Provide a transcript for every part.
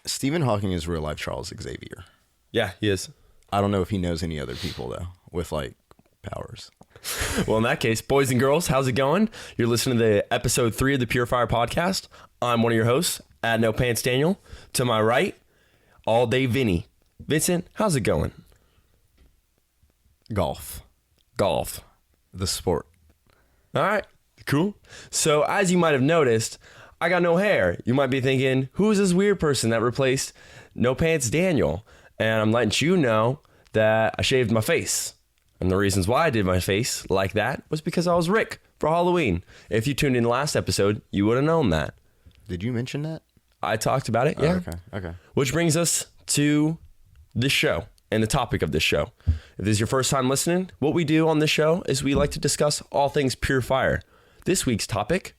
Stephen Hawking is real life Charles Xavier. Yeah, he is. I don't know if he knows any other people though with like powers. Well, in that case, boys and girls, how's it going? You're listening to the episode 3 of the Pure Fire podcast. I'm one of your hosts, No Pants Daniel. To my right, all day Vinny. Vincent, how's it going? Golf. The sport. All right, cool. So as you might have noticed, I got no hair. You might be thinking, who's this weird person that replaced No Pants Daniel? And I'm letting you know that I shaved my face. And the reasons why I did my face like that was because I was Rick for Halloween. If you tuned in the last episode, you would have known that. Did you mention that? I talked about it, yeah. Okay. Which brings us to this show and the topic of this show. If this is your first time listening, what we do on this show is we like to discuss all things Pure Fire. This week's topic,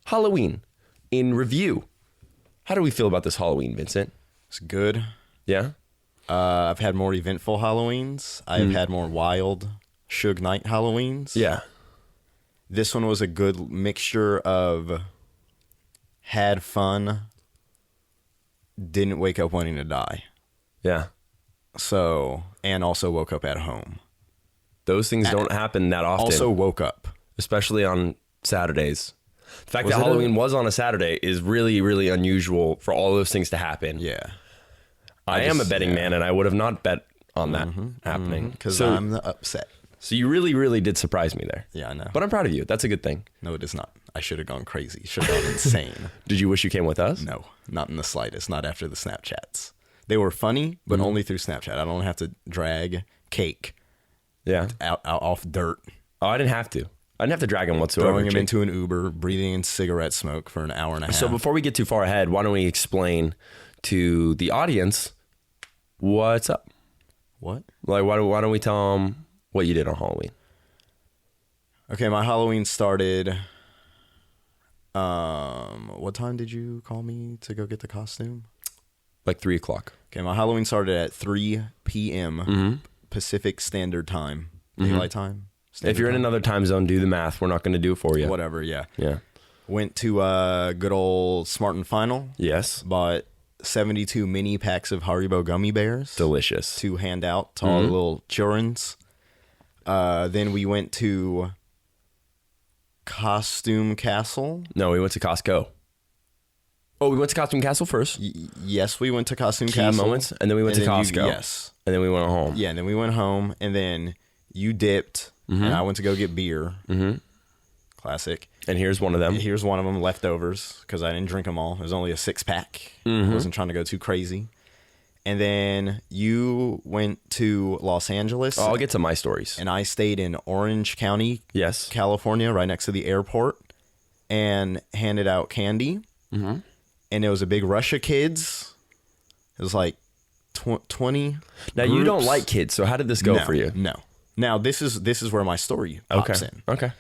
Halloween in review. How do we feel about this Halloween, Vincent? It's good. Yeah? I've had more eventful Halloweens. I've had more wild Suge Knight Halloweens. Yeah. This one was a good mixture of had fun, didn't wake up wanting to die. Yeah. So, and also woke up at home. Those things don't happen that often. Also woke up. Especially on Saturdays. The fact that Halloween was on a Saturday is really, really unusual for all those things to happen. Yeah. I am a betting man, and I would have not bet on that happening. Because I'm the upset. So you really, really did surprise me there. Yeah, I know. But I'm proud of you. That's a good thing. No, it is not. I should have gone crazy. Should have gone insane. Did you wish you came with us? No, not in the slightest. Not after the Snapchats. They were funny, but only through Snapchat. I don't have to drag cake out off dirt. Oh, I didn't have to. I didn't have to drag him whatsoever. Throwing him into an Uber, breathing in cigarette smoke for an hour and a half. So before we get too far ahead, why don't we explain to the audience what's up? What? Like, why don't we tell them what you did on Halloween? Okay, my Halloween started... what time did you call me to go get the costume? Like 3 o'clock. Okay, my Halloween started at 3 p.m. Pacific Standard Time. Daylight time? If you're in another time zone, do the math. We're not going to do it for you. Whatever, yeah. Yeah. Went to good old Smart and Final. Yes. Bought 72 mini packs of Haribo gummy bears. Delicious. To hand out to all the little childrens. Then we went to Costume Castle. No, we went to Costco. Oh, we went to Costume Castle first. Yes, we went to Costume Key Castle. moments, and then we went to Costco. Yes. And then we went home. Yeah, and then we went home, and then you dipped, and I went to go get beer. Classic. And here's one of them. Here's one of them, leftovers, because I didn't drink them all. It was only a 6-pack. I wasn't trying to go too crazy. And then you went to Los Angeles. Oh, I'll get to my stories. And I stayed in Orange County, yes, California, right next to the airport, and handed out candy. And there was a big rush of kids. It was like 20 Now, groups. you don't like kids, so how did this go for you? No. Now, this is where my story pops in. Okay.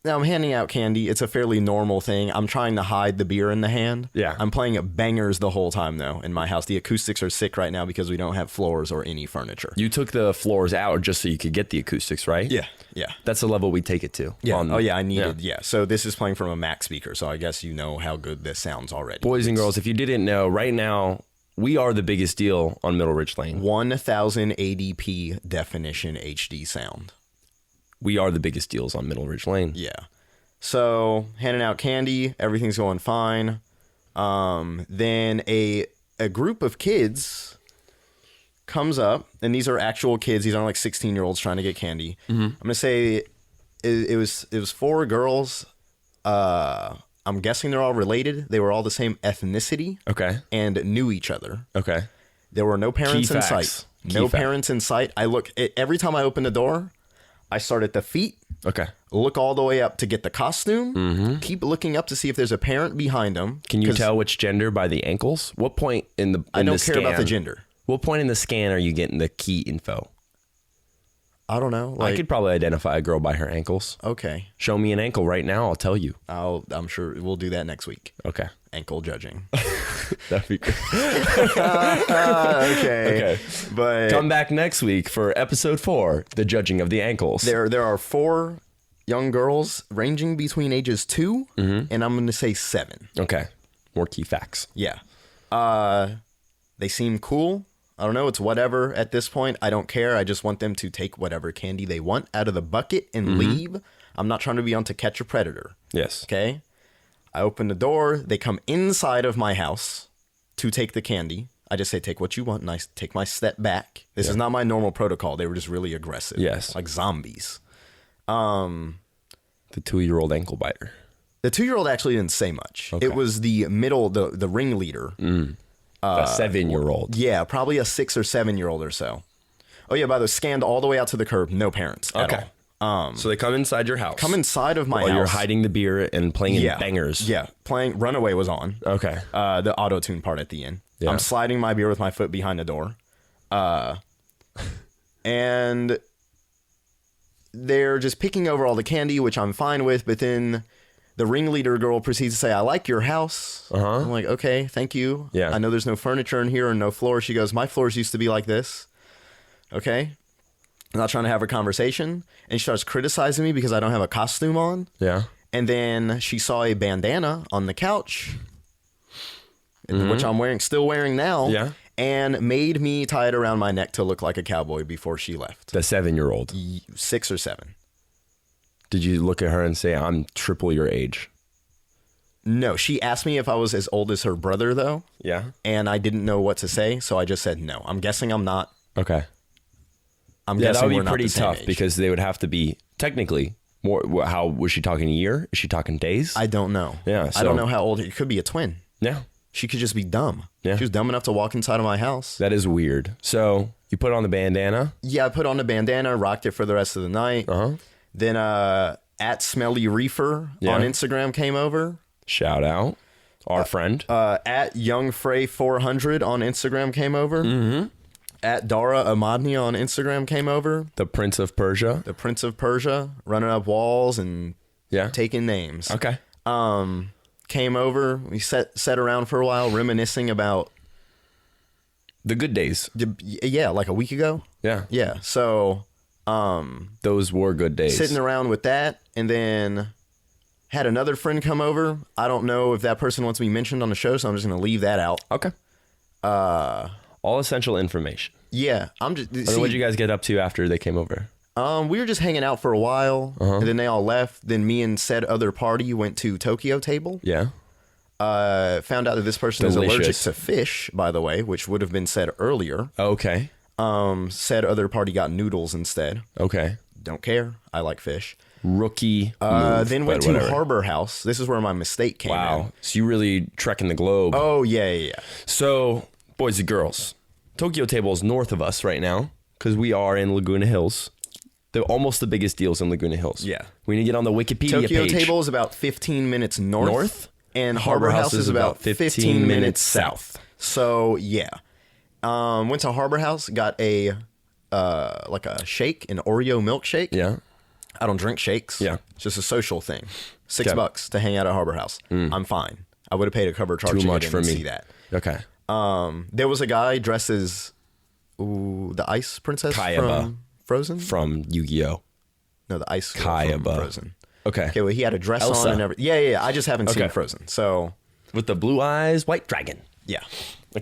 Now, I'm handing out candy. It's a fairly normal thing. I'm trying to hide the beer in the hand. Yeah. I'm playing bangers the whole time, though, in my house. The acoustics are sick right now because we don't have floors or any furniture. You took the floors out just so you could get the acoustics, right? Yeah. That's the level we take it to. Yeah. I needed, So this is playing from a Mac speaker, so I guess you know how good this sounds already. Boys and girls, if you didn't know, right now, we are the biggest deal on Middle Ridge Lane. 1000 ADP definition HD sound. We are the biggest deals on Middle Ridge Lane. Yeah. So, handing out candy, everything's going fine. Then a group of kids comes up, and these are actual kids. These aren't like 16-year-olds trying to get candy. I'm going to say it was 4 girls. I'm guessing they're all related. They were all the same ethnicity. Okay. And knew each other. Okay. There were no parents in sight. No fact. parents in sight. Every time I open the door, I start at the feet. Okay. Look all the way up to get the costume. Keep looking up to see if there's a parent behind them. Can you tell which gender by the ankles? What point in the I don't care about the gender. What point in the scan are you getting the key info? I don't know. I could probably identify a girl by her ankles. Okay. Show me an ankle right now. I'll tell you. I'm sure we'll do that next week. Okay. Ankle judging. That'd be good. Okay. But come back next week for episode 4, the judging of the ankles. There are 4 young girls ranging between ages 2 and I'm going to say 7. Okay. More key facts. Yeah. They seem cool. I don't know. It's whatever at this point. I don't care. I just want them to take whatever candy they want out of the bucket and leave. I'm not trying to be on To Catch a Predator. Yes. Okay. I open the door. They come inside of my house to take the candy. I just say, take what you want, and I take my step back. This is not my normal protocol. They were just really aggressive. Yes. Like zombies. The 2-year-old ankle biter. The 2-year-old actually didn't say much. Okay. It was the middle, the ringleader. The 7-year-old. Yeah, probably a 6 or 7-year-old or so. Oh, yeah, by the way, scanned all the way out to the curb. No parents at all. So they come inside your house. Come inside of my while house. you're hiding the beer and playing in bangers. Yeah, playing Runaway was on. Okay. The auto-tune part at the end. Yeah. I'm sliding my beer with my foot behind the door. And they're just picking over all the candy, which I'm fine with, but then the ringleader girl proceeds to say, I like your house. I'm like, okay, thank you. Yeah. I know there's no furniture in here and no floor. She goes, my floors used to be like this. Okay. I'm not trying to have a conversation. And she starts criticizing me because I don't have a costume on. Yeah. And then she saw a bandana on the couch, which I'm still wearing now. Yeah. And made me tie it around my neck to look like a cowboy before she left. The 7-year-old. 6 or 7. Did you look at her and say, I'm triple your age? No, she asked me if I was as old as her brother, though. Yeah. And I didn't know what to say, so I just said no. I'm guessing I'm not. Okay. I'm Yeah, guessing that would we're be not pretty the same tough age. because they would have to be technically more. How was she talking? A year? Is she talking days? I don't know. Yeah, I so- don't know how old. It could be a twin. Yeah. She could just be dumb. Yeah. She was dumb enough to walk inside of my house. That is weird. So you put on the bandana. Yeah, I put on the bandana, rocked it for the rest of the night. Then at Smelly Reefer on Instagram came over. Shout out our friend. At Young Frey 400 on Instagram came over. At Dara Amadni on Instagram came over. The Prince of Persia. The Prince of Persia, running up walls and Yeah. taking names. Okay. Came over. We sat around for a while reminiscing about, The good days. yeah, like a week ago. Yeah. Yeah. So Those were good days. sitting around with that, and then had another friend come over. I don't know if that person wants to be mentioned on the show, so I'm just going to leave that out. Okay. All essential information. Yeah, I'm just. What did you guys get up to after they came over? We were just hanging out for a while, and then they all left. Then me and said other party went to Tokyo Table. Yeah. Found out that this person is allergic Delicious. to fish, by the way, which would have been said earlier. Okay. Said other party got noodles instead. Okay. Don't care. I like fish. Rookie. Move, Then went but to whatever. Harbor House. This is where my mistake came in. Wow. So you really trekking the globe. Oh, yeah. So, boys and girls, Tokyo Table is north of us right now because we are in Laguna Hills. They're almost the biggest deals in Laguna Hills. Yeah. We need to get on the Wikipedia Tokyo page. Table is about 15 minutes north. And Harbor Harbor House is about 15 minutes south. So, yeah. Went to Harbor House, got a like a shake, an Oreo milkshake. Yeah. I don't drink shakes. Yeah. It's just a social thing. Okay. $6 to hang out at Harbor House. I'm fine. I would have paid a cover charge Too to much get in for and me. see that. Okay. There was a guy dressed as the ice princess Kayaba. from Frozen. From Yu-Gi-Oh. No, the ice girl from Kayaba. Frozen. Okay. Okay, well, he had a dress Elsa. on and everything. Yeah. I just haven't seen Okay. Frozen. So, With the blue eyes, white dragon. yeah.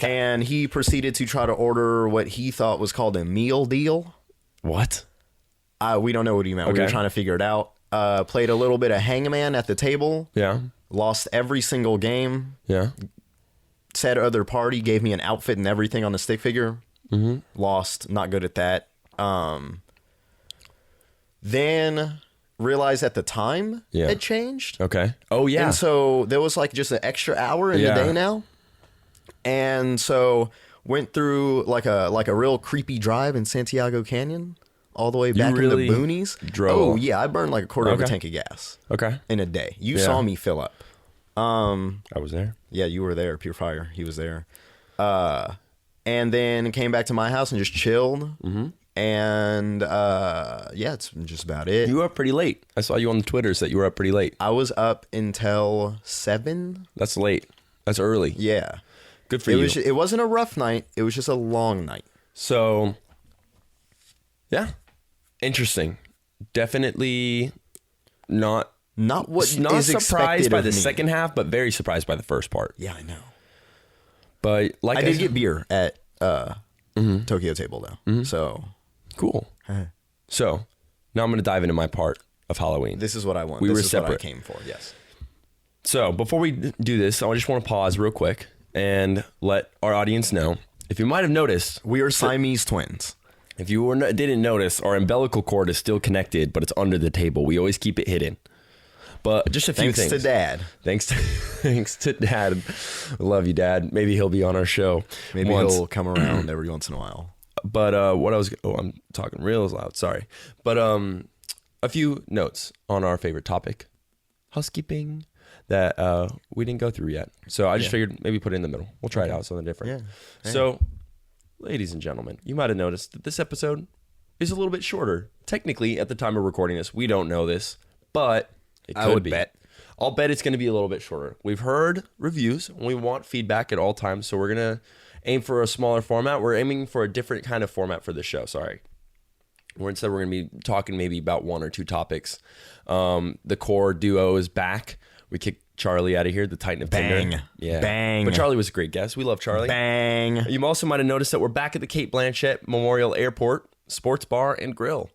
And he proceeded to try to order what he thought was called a meal deal. What? We don't know what he meant. We Okay. were trying to figure it out. Played a little bit of hangman at the table. Yeah. Lost every single game. Yeah. Said other party gave me an outfit and everything on the stick figure. Lost. Not good at that. Then realized that the time Yeah. had changed. Okay. Oh, yeah. And so there was like just an extra hour in Yeah. the day now. And so went through like a real creepy drive in Santiago Canyon all the way back really in the boonies. drove. Oh yeah, I burned like a quarter of a Okay. tank of gas Okay. in a day. You Yeah. saw me fill up. I was there. Yeah, you were there. Pure Fire. He was there. And then came back to my house and just chilled. And yeah, it's just about it. You were up pretty late. I saw you on the Twitters that you were up pretty late. I was up until 7. That's late. That's early. Yeah. Good for you. It wasn't a rough night. It was just a long night. So, yeah. Interesting. Definitely not Not what Not is surprised expected by of the me. second half, but very surprised by the first part. Yeah, I know. But like I did get beer at Tokyo Table though. So cool. So now I'm going to dive into my part of Halloween. this is what I want. We this were is separate. what I came for. Yes. So before we do this, I just want to pause real quick and let our audience know. If you might have noticed, We are Siamese twins. if you didn't notice, our umbilical cord is still connected, but it's under the table. We always keep it hidden. But just a few Thanks things. to Dad. Thanks to Dad. I love you, Dad. Maybe he'll be on our show. Maybe once. he'll come around every once in a while. But I'm talking real loud. Sorry. But a few notes on our favorite topic, housekeeping, that we didn't go through yet. So I just figured maybe put it in the middle. We'll try it out, something different. Yeah. So, ladies and gentlemen, you might have noticed that this episode is a little bit shorter. Technically, at the time of recording this, we don't know this, but it could I would be. bet. I'll bet it's going to be a little bit shorter. We've heard reviews, and we want feedback at all times, so we're going to aim for a smaller format. We're aiming for a different kind of format for the show, sorry. Instead, we're going to be talking maybe about one or two topics. The core duo is back. We kicked Charlie out of here, the Titan of Bang. Tinder. Yeah. Bang. But Charlie was a great guest. We love Charlie. Bang. You also might have noticed that we're back at the Cate Blanchett Memorial Airport Sports Bar and Grill.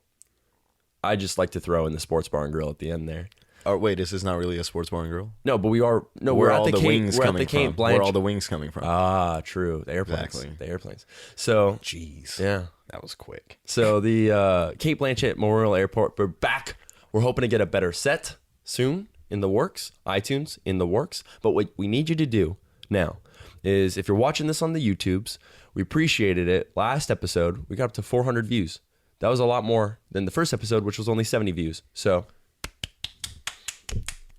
I just like to throw in the sports bar and grill at the end there. Oh, wait, this is not really a sports bar and grill? No, but we are. No, Where we're all at the the Cate. wings We're at coming the Cate from? Blanchett. Where all the wings coming from? Ah, true. The airplanes. Exactly. The airplanes. So, Jeez. yeah. That was quick. So the Cate Blanchett Memorial Airport, we're back. We're hoping to get a better set soon in the works. iTunes in the works. But what we need you to do now is if you're watching this on the YouTubes, we appreciated it. Last episode, we got up to 400 views. That was a lot more than the first episode, which was only 70 views. So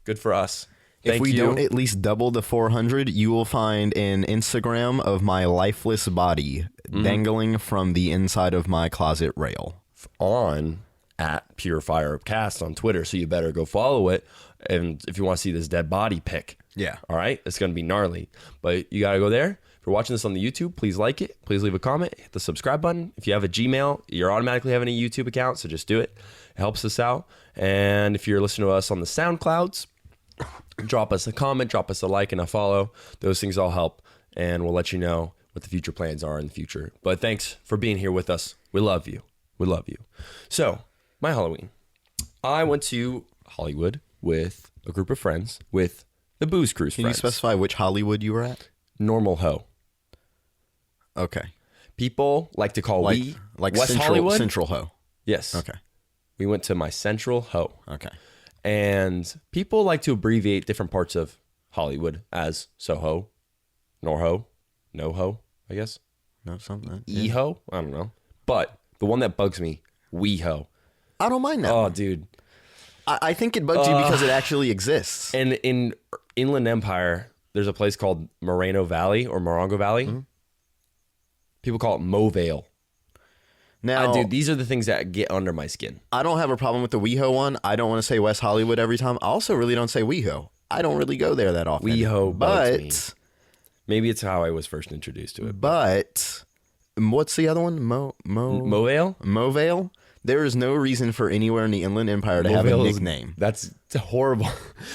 good for us. If we you. don't at least double the 400, you will find an Instagram of my lifeless body dangling from the inside of my closet rail. On at Pure Fire Cast on Twitter, so you better go follow it. And if you want to see this dead body pic, Yeah. all right, it's gonna be gnarly. But you gotta go there. If you're watching this on the YouTube, please like it. Please leave a comment. Hit the subscribe button. If you have a Gmail, you're automatically having a YouTube account, so just do it. It helps us out. And if you're listening to us on the SoundClouds, drop us a comment, drop us a like and a follow. Those things all help, and we'll let you know what the future plans are in the future. But thanks for being here with us. We love you. We love you. So, my Halloween. I went to Hollywood with a group of friends, with the Booze Cruise Can friends. you specify which Hollywood you were at? Normal Ho. Okay. People like to call Like West Central, Hollywood. Central Ho. Yes. Okay. We went to my Central Ho. Okay. And people like to abbreviate different parts of Hollywood as Soho, Norho, NoHo, I guess. No, something. EHO? I don't know. But the one that bugs me, WeHo. I don't mind that. Oh, dude. I think it bugs you because it actually exists. And in Inland Empire, there's a place called Moreno Valley or Morongo Valley. People call it Movale. Now, Dude, these are the things that get under my skin. I don't have a problem with the WeHo one. I don't want to say West Hollywood every time. I also really don't say WeHo. I don't really go there that often. WeHo bugs me. But, Maybe it's how I was first introduced to it. but what's the other one? Movale? Movale? There is no reason for anywhere in the Inland Empire to have a Movale is- nickname. That's horrible.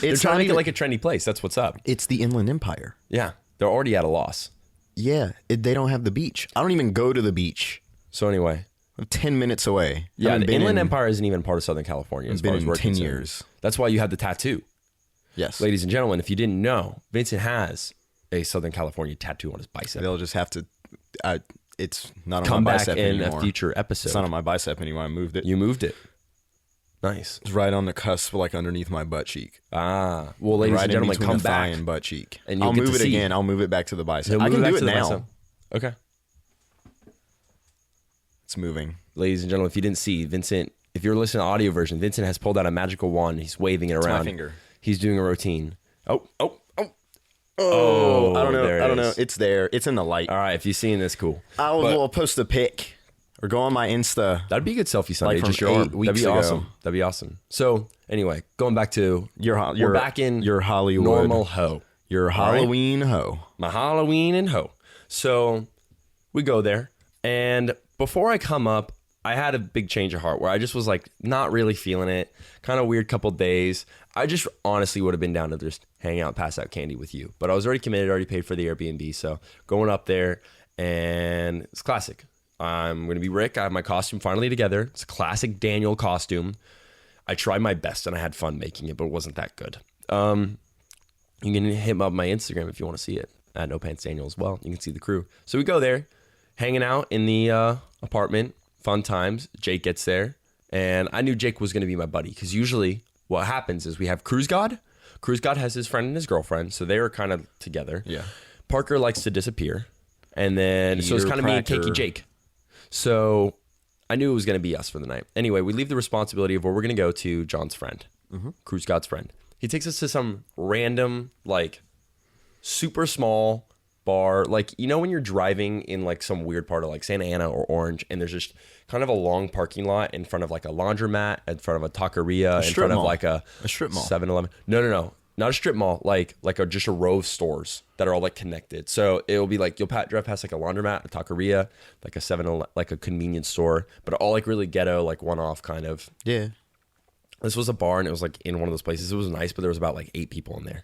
They're It's trying to not make it even- like a trendy place. That's what's up. It's the Inland Empire. Yeah. They're already at a loss. Yeah, they don't have the beach. I don't even go to the beach. So anyway. I'm 10 minutes away. Yeah, Haven't the been Inland in- Empire isn't even part of Southern California as been far as in we're 10 concerned. years. That's why you have the tattoo. Yes. Ladies and gentlemen, if you didn't know, Vincent has a Southern California tattoo on his bicep. They'll just have to. It's not on Come my back bicep in anymore. a future episode. It's not on my bicep anymore. I moved it. You moved it. Nice. It's right on the cusp, like underneath my butt cheek. Ah. Well, ladies right and in gentlemen, between come the thigh back. and butt cheek. And you'll I'll get move to it see. again. I'll move it back to the bicep. He'll I move can back do it to the now. bicep. Okay. It's moving. Ladies and gentlemen, if you didn't see, Vincent, if you're listening to the audio version, Vincent has pulled out a magical wand. He's waving it It's around. my finger. He's doing a routine. Oh. Oh, I don't know. there it I don't know. is. It's there. It's in the light. All right, if you've seen this, cool. We'll post a pic or go on my Insta. That'd be a good selfie Sunday. Like from just your 8 arm. That'd weeks be ago. awesome. That'd be awesome. So anyway, going back to we're back in your Hollywood. Normal Ho. Your right. Halloween ho. My Halloween and Ho. So we go there, and before I come up, I had a big change of heart where I just was like not really feeling it. Kind of weird couple days. I just honestly would have been down to just hang out, pass out candy with you. But I was already committed, already paid for the Airbnb. So going up there, and it's classic. I'm going to be Rick. I have my costume finally together. It's a classic Daniel costume. I tried my best, and I had fun making it, but it wasn't that good. You can hit up my Instagram if you want to see it, at No Pants Daniel as well. You can see the crew. So we go there, hanging out in the apartment. Fun times. Jake gets there, and I knew Jake was going to be my buddy, because usually what happens is we have Cruise God. Cruise God has his friend and his girlfriend, so they were kind of together. Yeah. Parker likes to disappear, and then so it's kind of me and Cakey Jake. So I knew it was going to be us for the night. Anyway, we leave the responsibility of where we're going to go to John's friend, Cruise God's friend. He takes us to some random, like, super small bar. Like, you know when you're driving in, like, some weird part of, like, Santa Ana or Orange, and there's just kind of a long parking lot in front of, like, a laundromat, in front of a taqueria, in front of, like, a strip mall. 7-Eleven. No. Not a strip mall, just a row of stores that are all like connected. So it'll be like you'll drive past like a laundromat, a taqueria, like a 7-Eleven, like a convenience store, but all like really ghetto, like one-off kind of. Yeah. This was a bar, and it was like in one of those places. It was nice, but there was about like 8 people in there.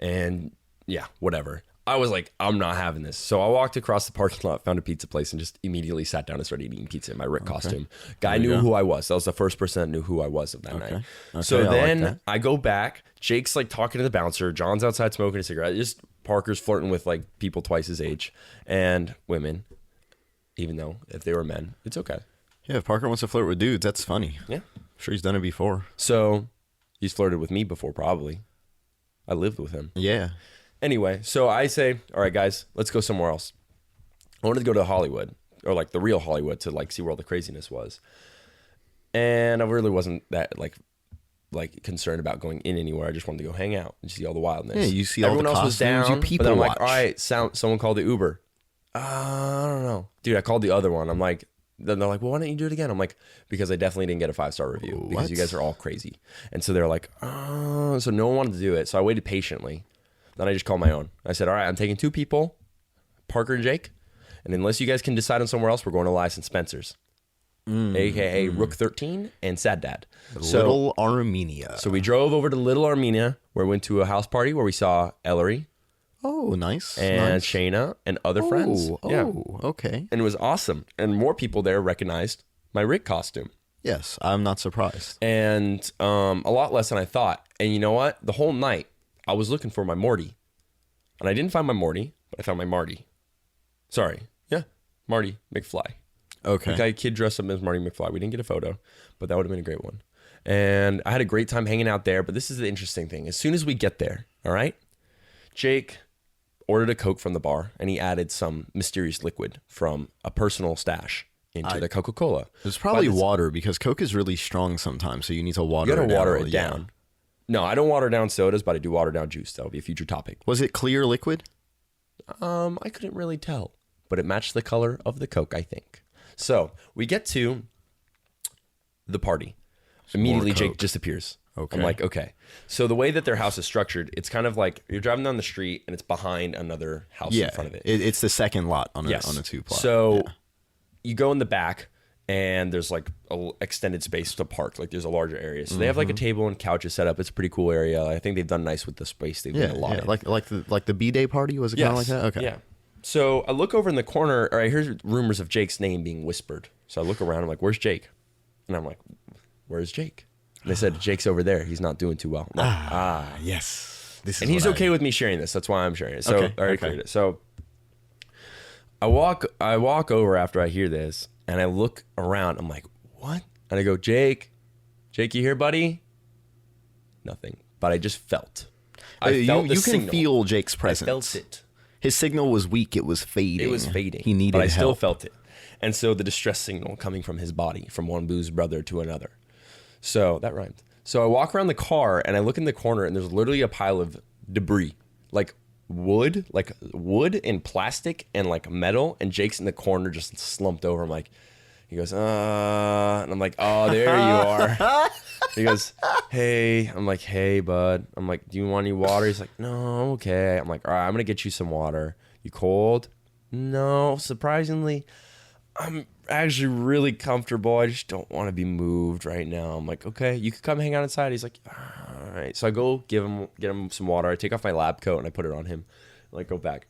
And yeah, whatever. I was like, I'm not having this. So I walked across the parking lot, found a pizza place, and just immediately sat down and started eating pizza in my Rick costume. Guy knew who I was. That was the first person that knew who I was of that night. So then I go back. Jake's like talking to the bouncer. John's outside smoking a cigarette. Just Parker's flirting with like people twice his age and women, even though if they were men, it's okay. Yeah, if Parker wants to flirt with dudes, that's funny. Yeah. I'm sure he's done it before. So he's flirted with me before, probably. I lived with him. Yeah. Anyway, so I say, all right, guys, let's go somewhere else. I wanted to go to Hollywood, or like the real Hollywood, to like see where all the craziness was. And I really wasn't that like concerned about going in anywhere. I just wanted to go hang out and see all the wildness. Yeah, you see everyone all the else was costumes, down. you people but then I'm watch. like, all right, someone called the Uber. I don't know, dude. I called the other one. I'm like, then they're like, well, why don't you do it again? I'm like, because I definitely didn't get a 5-star review because you guys are all crazy. And so they're like, oh, so no one wanted to do it. So I waited patiently. Then I just called my own. I said, all right, I'm taking 2 people, Parker and Jake. And unless you guys can decide on somewhere else, we're going to Elias and Spencer's, a.k.a. Rook 13 and Sad Dad. Little Armenia. So we drove over to Little Armenia, where we went to a house party where we saw Ellery. Oh, nice. And Shayna and other friends. Oh, okay. And it was awesome. And more people there recognized my Rick costume. Yes, I'm not surprised. And a lot less than I thought. And you know what? The whole night, I was looking for my Morty. And I didn't find my Morty, but I found my Marty. Sorry. Yeah. Marty McFly. Okay. The kid dressed up as Marty McFly. We didn't get a photo, but that would have been a great one. And I had a great time hanging out there. But this is the interesting thing. As soon as we get there, all right, Jake ordered a Coke from the bar, and he added some mysterious liquid from a personal stash into the Coca-Cola. It's probably water, because Coke is really strong sometimes, so you need to water it down. You gotta water it down. No, I don't water down sodas, but I do water down juice. That'll be a future topic. Was it clear liquid? I couldn't really tell, but it matched the color of the Coke, I think. So we get to the party. Immediately, Jake disappears. Okay. I'm like, okay. So the way that their house is structured, it's kind of like you're driving down the street and it's behind another house in front of it. It's the second lot on a 2-plot. So you go in the back, and there's like a extended space to park. Like there's a larger area. So they have like a table and couches set up. It's a pretty cool area. I think they've done nice with the space they've been allotted. Like the B-Day party, was it kind of like that? Okay. Yeah. So I look over in the corner, or I hear rumors of Jake's name being whispered. So I look around, I'm like, where's Jake? And I'm like, where's Jake? And they said, Jake's over there. He's not doing too well. Like, yes. And he's okay with me sharing this. That's why I'm sharing it. So I already cleared it. So I walk over after I hear this, and I look around. I'm like, what? And I go, Jake, you here, buddy? Nothing. But I just felt. I felt the signal. You can feel Jake's presence. I felt it. His signal was weak. It was fading. He needed but I help. still felt it. And so the distress signal coming from his body, from one booze brother to another. So that rhymed. So I walk around the car, and I look in the corner, and there's literally a pile of debris, like wood and plastic and like metal. And Jake's in the corner just slumped over. I'm like, he goes, and I'm like, oh, there you are. He goes, hey. I'm like, hey, bud. I'm like, do you want any water? He's like, no, I'm okay. I'm like, all right, I'm going to get you some water. You cold? No, surprisingly. I'm actually really comfortable. I just don't want to be moved right now. I'm like, okay, you could come hang out inside. He's like, all right. So I go get him some water. I take off my lab coat and I put it on him. Like, go back.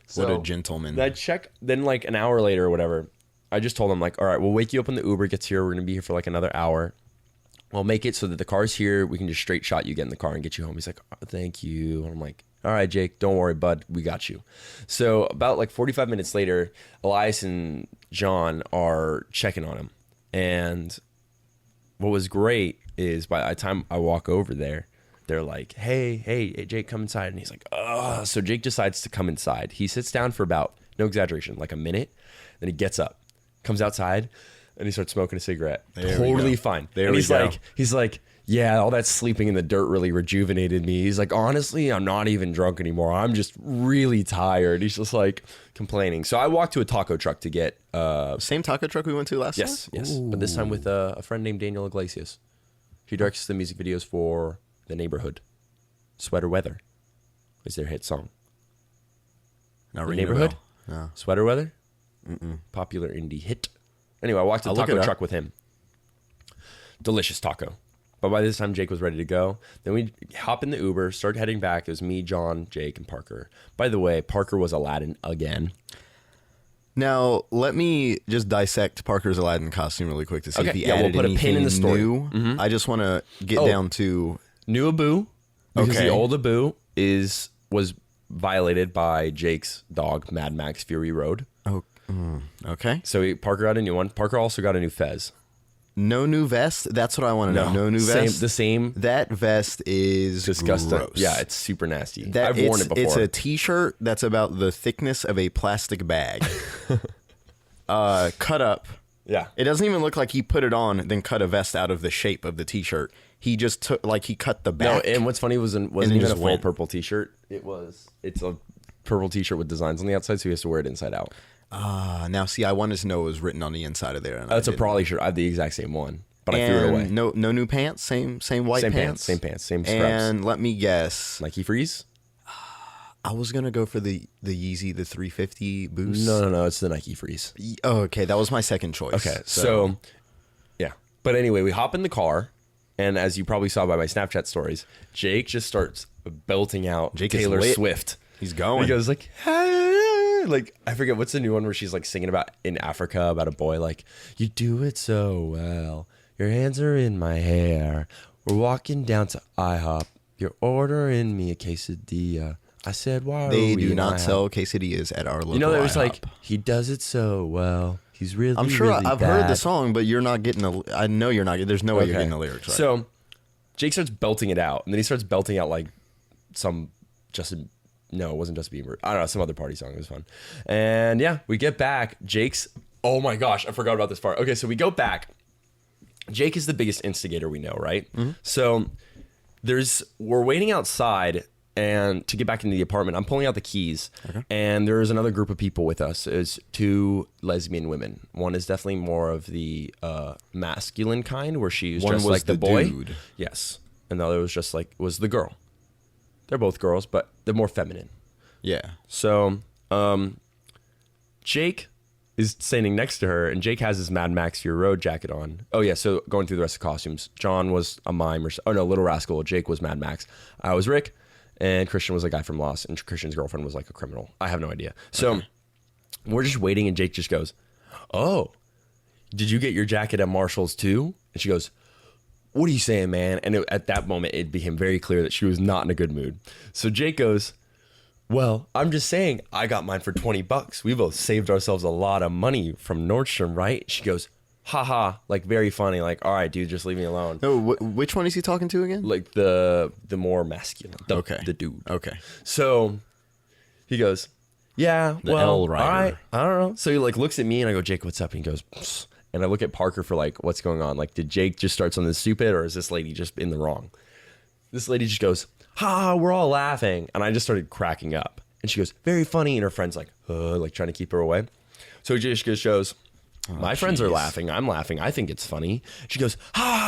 So What a gentleman. I check. Then like an hour later or whatever, I just told him like, all right, we'll wake you up when the Uber gets here. We're gonna be here for like another hour. We'll make it so that the car's here. We can just straight shot you, get in the car, and get you home. He's like, oh, thank you. And I'm like, all right, Jake, don't worry, bud. We got you. So about like 45 minutes later, Elias and John are checking on him. And what was great is by the time I walk over there, they're like, hey, Jake, come inside. And he's like, oh. So Jake decides to come inside. He sits down for about, no exaggeration, like a minute. Then he gets up, comes outside, and he starts smoking a cigarette. Totally fine. And he's like, yeah, all that sleeping in the dirt really rejuvenated me. He's like, honestly, I'm not even drunk anymore. I'm just really tired. He's just like complaining. So I walked to a taco truck to get Same taco truck we went to last time? Yes. But this time with a friend named Daniel Iglesias. He directs the music videos for The Neighborhood. Sweater Weather is their hit song. Not The Neighborhood? No. Sweater Weather? Popular indie hit. Anyway, I walked to the taco truck with him. Delicious taco. But by this time, Jake was ready to go. Then we hop in the Uber, start heading back. It was me, John, Jake, and Parker. By the way, Parker was Aladdin again. Now, let me just dissect Parker's Aladdin costume really quick to see if he added we'll put a pin in the story. New. I just want to get down to... New Abu, because Okay. the old Abu was violated by Jake's dog, Mad Max Fury Road. Oh, okay. So Parker got a new one. Parker also got a new fez. No new vest? That's what I want to know. No new vest? The same. That vest is Disgusting. gross. Yeah, it's super nasty. That I've worn it before. It's a t-shirt that's about the thickness of a plastic bag. Cut up. Yeah. It doesn't even look like he put it on, then cut a vest out of the shape of the t-shirt. He just took, like, he cut the No, back. and what's funny wasn't then even a just full went. purple t-shirt. It's a purple t-shirt with designs on the outside, so he has to wear it inside out. Now, see, I wanted to know what was written on the inside of there. And That's I a didn't. Probably shirt. I have the exact same one, but I threw it away. No new pants? Same white pants? Same pants, same scrubs. And let me guess. Nike Freeze? I was going to go for the Yeezy, the 350 Boost. No, it's the Nike Freeze. Oh, okay, that was my second choice. Okay, so yeah. But anyway, we hop in the car, and as you probably saw by my Snapchat stories, Jake just starts belting out Jake is Taylor lit. Swift. He's going. He goes like, hey, like I forget what's the new one where she's like singing about in Africa about a boy like, you do it so well. Your hands are in my hair. We're walking down to IHOP. You're ordering me a quesadilla. I said, why They are we do in not IHOP? sell quesadillas at our local You know, there was IHOP. like, he does it so well. He's really, I'm sure really I've heard the bad. song, but you're not getting the. I know you're not. There's no way you're getting the lyrics right. So Jake starts belting it out, and then he starts belting out like some Justin. No, it wasn't Justin Bieber. I don't know, some other party song. It was fun. And yeah, we get back. Jake's. Oh my gosh, I forgot about this part. Okay, so we go back. Jake is the biggest instigator we know, right? So we're waiting outside. And to get back into the apartment, I'm pulling out the keys, and there's another group of people with us. Is two lesbian women. One is definitely more of the masculine kind, where she's One just was like the the boy. dude. Yes, and the other was just like was the girl. They're both girls, but they're more feminine. Yeah. So, Jake is standing next to her, and Jake has his Mad Max Fury Road jacket on. Oh yeah, so going through the rest of the costumes, John was a mime, Little Rascal. Jake was Mad Max. I was Rick. And Christian was a guy from Lost, and Christian's girlfriend was like a criminal. I have no idea. So we're just waiting, and Jake just goes, oh, did you get your jacket at Marshall's too? And she goes, what are you saying, man? And at that moment, it became very clear that she was not in a good mood. So Jake goes, well, I'm just saying, I got mine for $20. We both saved ourselves a lot of money from Nordstrom, right? She goes, haha, like very funny, like, all right, dude, just leave me alone. No, which one is he talking to again? Like the more masculine, the dude. Okay. So he goes, yeah, The well, L rider. all right, I don't know. So he like looks at me and I go, Jake, what's up? And he goes, psst. And I look at Parker for like, what's going on? Like, did Jake just start something stupid, or is this lady just in the wrong? This lady just goes, ha, we're all laughing. And I just started cracking up. And she goes, very funny. And her friend's like trying to keep her away. So he just goes, my friends are laughing. I'm laughing. I think it's funny. She goes,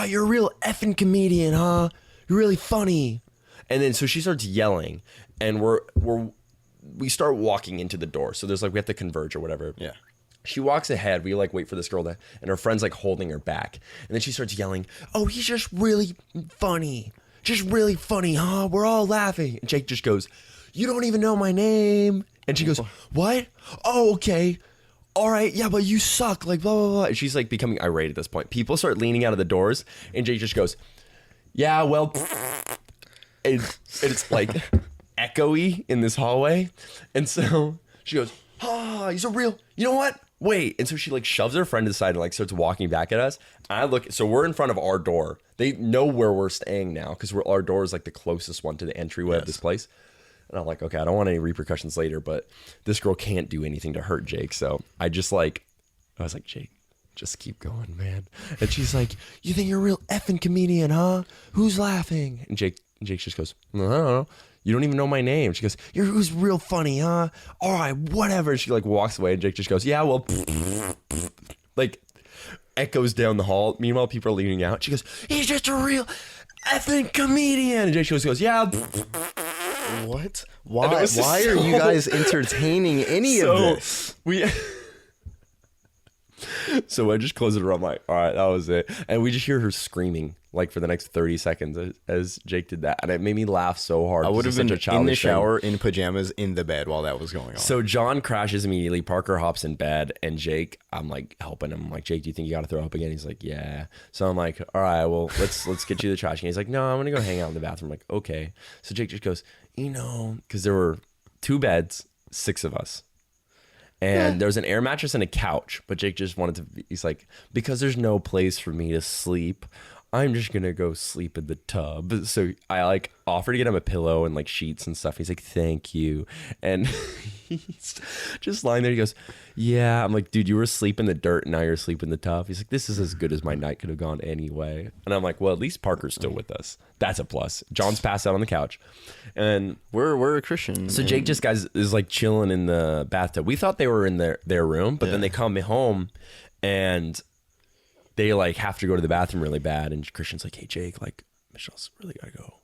you're a real effing comedian, huh? You're really funny. And then so she starts yelling, and we start walking into the door. So there's like, we have to converge or whatever. Yeah. She walks ahead. We like wait for this girl to, and her friend's like holding her back. And then she starts yelling, "Oh, he's just really funny. Just really funny, huh? We're all laughing." And Jake just goes, "You don't even know my name." And she goes, "What? Oh, okay. All right. Yeah, but you suck. Like, blah, blah, blah." And she's like becoming irate at this point. People start leaning out of the doors, and Jake just goes, "Yeah, well," and it's like echoey in this hallway. And so she goes, "Ah, he's a real, you know what? Wait." And so she like shoves her friend to the side and like starts walking back at us. And I look, so we're in front of our door. They know where we're staying now because our door is like the closest one to the entryway of this place. And I'm like, okay, I don't want any repercussions later, but this girl can't do anything to hurt Jake. So I was like, "Jake, just keep going, man." And she's like, "You think you're a real effing comedian, huh? Who's laughing?" And Jake just goes, "I don't know. You don't even know my name." She goes, "Who's real funny, huh? All right, whatever." And she like walks away, and Jake just goes, "Yeah, well," like echoes down the hall. Meanwhile, people are leaning out. She goes, "He's just a real effing comedian." And Jake just goes, "Yeah." What? Why are you guys entertaining any of this? So I just close it around like, all right, that was it. And we just hear her screaming like for the next 30 seconds as Jake did that. And it made me laugh so hard. I would have been in the shower in pajamas in the bed while that was going on. So John crashes immediately. Parker hops in bed, and Jake, I'm like helping him. I'm like, "Jake, do you think you got to throw up again?" He's like, "Yeah." So I'm like, "All right, well, let's get you the trash can." He's like, "No, I'm going to go hang out in the bathroom." I'm like, "Okay." So Jake just goes, because there were 2 beds, 6 of us. And there was an air mattress and a couch, but Jake just wanted to, he's like, "Because there's no place for me to sleep, I'm just going to go sleep in the tub." So I like offered to get him a pillow and like sheets and stuff. He's like, "Thank you." And he's just lying there. He goes, "Yeah." I'm like, "Dude, you were asleep in the dirt and now you're asleep in the tub." He's like, "This is as good as my night could have gone anyway." And I'm like, "Well, at least Parker's still with us. That's a plus." John's passed out on the couch. And we're a Christian. So Jake just is like chilling in the bathtub. We thought they were in their room, but then they come home and they like have to go to the bathroom really bad. And Christian's like, "Hey Jake, like Michelle's really gotta go."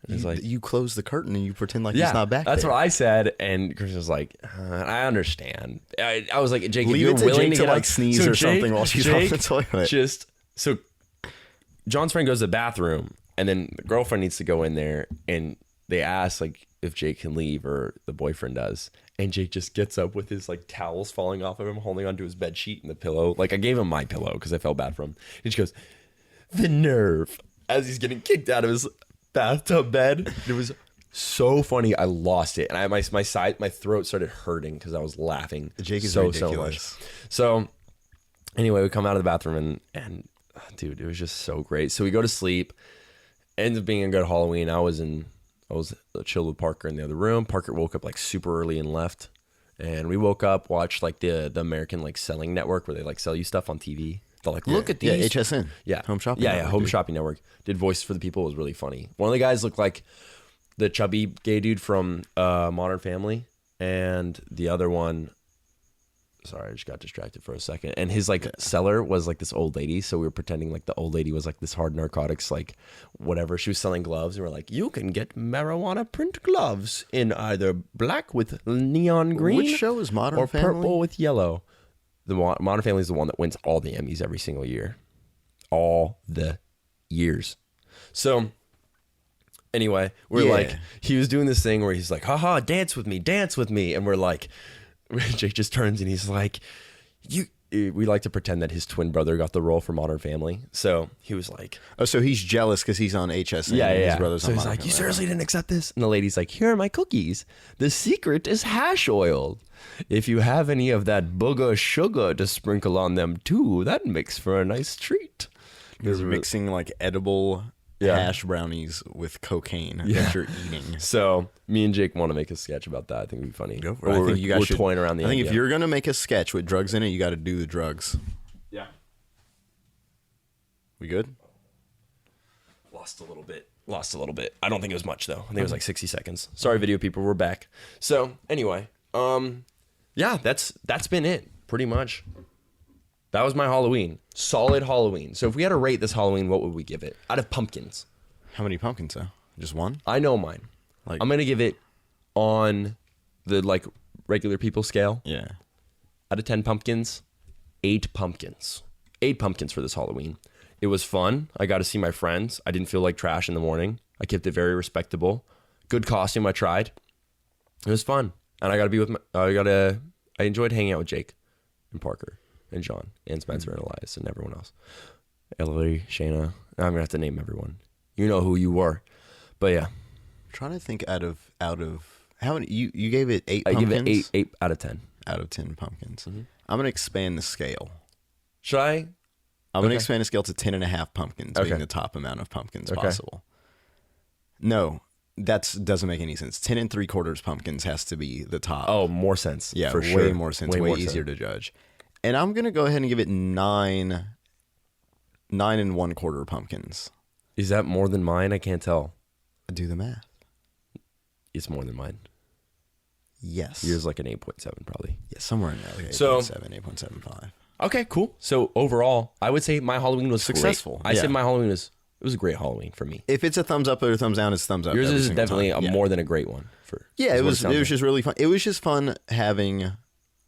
And he's like, "You close the curtain and you pretend like he's not back that's there." what I said. And Christian was like, "I understand." I was like, "Jake, leave if it you're to willing Jake to to like sneeze or something while she's on the toilet." So John's friend goes to the bathroom, and then the girlfriend needs to go in there, and they ask like if Jake can leave or the boyfriend does. And Jake just gets up with his like towels falling off of him, holding onto his bed sheet and the pillow. Like I gave him my pillow because I felt bad for him. And she goes, "The nerve," as he's getting kicked out of his bathtub bed. It was so funny. I lost it, and my throat started hurting because I was laughing. Jake is so ridiculous. much. So anyway, we come out of the bathroom and dude, it was just so great. So we go to sleep. Ends up being a good Halloween. I was chilled with Parker in the other room. Parker woke up like super early and left. And we woke up, watched like the American like selling network where they like sell you stuff on TV. They're like, "Look at these." Yeah, HSN. Yeah. Home Shopping Yeah, Network, Home dude. Shopping Network. Did voices for the people. It was really funny. One of the guys looked like the chubby gay dude from Modern Family. And the other one, sorry, I just got distracted for a second. And his like seller was like this old lady. So we were pretending like the old lady was like this hard narcotics, like whatever. She was selling gloves. And we're like, "You can get marijuana print gloves in either black with neon green." Which show is Modern or Family? purple with yellow. The Modern Family is the one that wins all the Emmys every single year. All the years. So anyway, we're like, he was doing this thing where he's like, "Haha, dance with me, dance with me." And we're like, Jake just turns and he's like, we like to pretend that his twin brother got the role for Modern Family. So he was like, "Oh, so he's jealous because he's on HSN. yeah. And his brother's So on he's Modern like, "You Family." seriously didn't accept this?" And the lady's like, "Here are my cookies. The secret is hash oil. If you have any of that booger sugar to sprinkle on them too, that makes for a nice treat." He's mixing like edible hash brownies with cocaine that you're eating. So me and Jake want to make a sketch about that. I think it'd be funny. Go for it. I think you guys should. Toying around the I think idea. if you're gonna make a sketch with drugs in it, you got to do the drugs. Yeah. We good? Lost a little bit. I don't think it was much though. I think it was like 60 seconds. Sorry, video people, we're back. So anyway, yeah, that's been it pretty much. That was my Halloween. Solid Halloween. So if we had to rate this Halloween, what would we give it? Out of pumpkins. How many pumpkins though? Just one? I know mine. Like I'm going to give it on the like regular people scale. Yeah. out of 10 pumpkins, 8 pumpkins. 8 pumpkins for this Halloween. It was fun. I got to see my friends. I didn't feel like trash in the morning. I kept it very respectable. Good costume. I tried. It was fun. And I got to be with I enjoyed hanging out with Jake and Parker and John and Spencer and Elias and everyone else. Ellery, Shayna. I'm going to have to name everyone. You know who you were. But yeah. I'm trying to think out of how many you gave it 8 pumpkins? I give it 8 out of 10. Out of 10 pumpkins. I'm going to expand the scale. Should I? I'm going to expand the scale to 10.5 pumpkins, being the top amount of pumpkins possible. No, that doesn't make any sense. 10 3/4 pumpkins has to be the top. Oh, more sense. Yeah, for way sure. more sense. Way easier to judge. And I'm going to go ahead and give it 9 1/4 pumpkins. Is that more than mine? I can't tell. Do the math. It's more than mine. Yes. Yours like an 8.7 probably. Yeah, somewhere in there. Like 8.7, 8.75. Okay, cool. So overall, I would say my Halloween was successful. Great. I said my Halloween was a great Halloween for me. If it's a thumbs up or a thumbs down, it's thumbs up. Yours is definitely more than a great one. It was just really fun. It was just fun having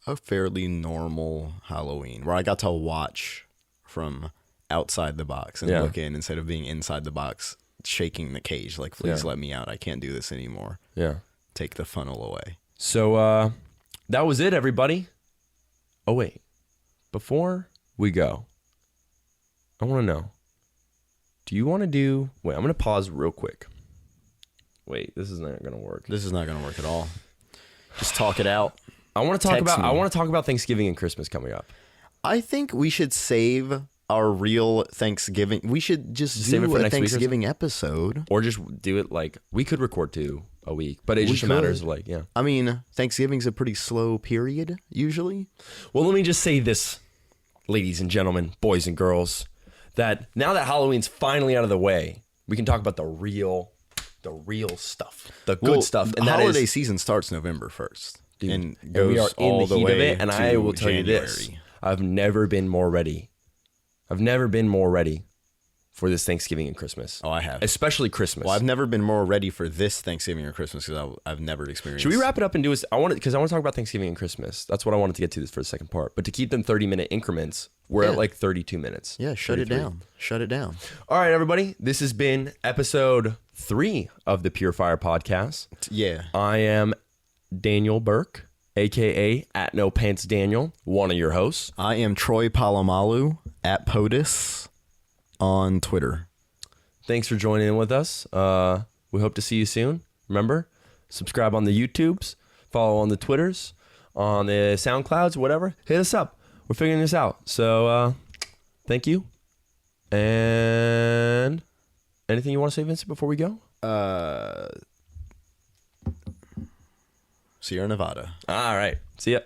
a fairly normal Halloween where I got to watch from outside the box and look in instead of being inside the box shaking the cage like, please let me out. I can't do this anymore. Yeah. Take the funnel away. So that was it, everybody. Oh, wait. Before we go, I want to know, do you want to do... Wait, I'm going to pause real quick. Wait, this is not going to work. This is not going to work at all. Just talk it out. I want to talk about Thanksgiving and Christmas coming up. I think we should save our real Thanksgiving. We should just save it do for a next week Thanksgiving episode. Or just do it like... We could record 2 a week, but it just matters like, yeah. I mean, Thanksgiving's a pretty slow period, usually. Well, let me just say this, ladies and gentlemen, boys and girls, that now that Halloween's finally out of the way, we can talk about the real stuff, the good stuff. And holiday season starts November 1st. Dude, and we are in the heat of it, and I will tell you January. this. I've never been more ready. I've never been more ready for this Thanksgiving and Christmas. Oh, I have. Especially Christmas. Well, I've never been more ready for this Thanksgiving or Christmas because I've never experienced. Should we wrap it up and do this? Because I want to talk about Thanksgiving and Christmas. That's what I wanted to get to this for the second part. But to keep them 30-minute increments, we're at like 32 minutes. Yeah, shut it down. Shut it down. All right, everybody. This has been episode 3 of the Pure Fire Podcast. Yeah. I am Daniel Burke, a.k.a. at No Pants Daniel, one of your hosts. I am Troy Palomalu at POTUS on Twitter. Thanks for joining in with us. We hope to see you soon. Remember, subscribe on the YouTubes, follow on the Twitters, on the SoundClouds, whatever. Hit us up. We're figuring this out. So, thank you. And anything you want to say, Vincent, before we go? Sierra Nevada. All right. See ya.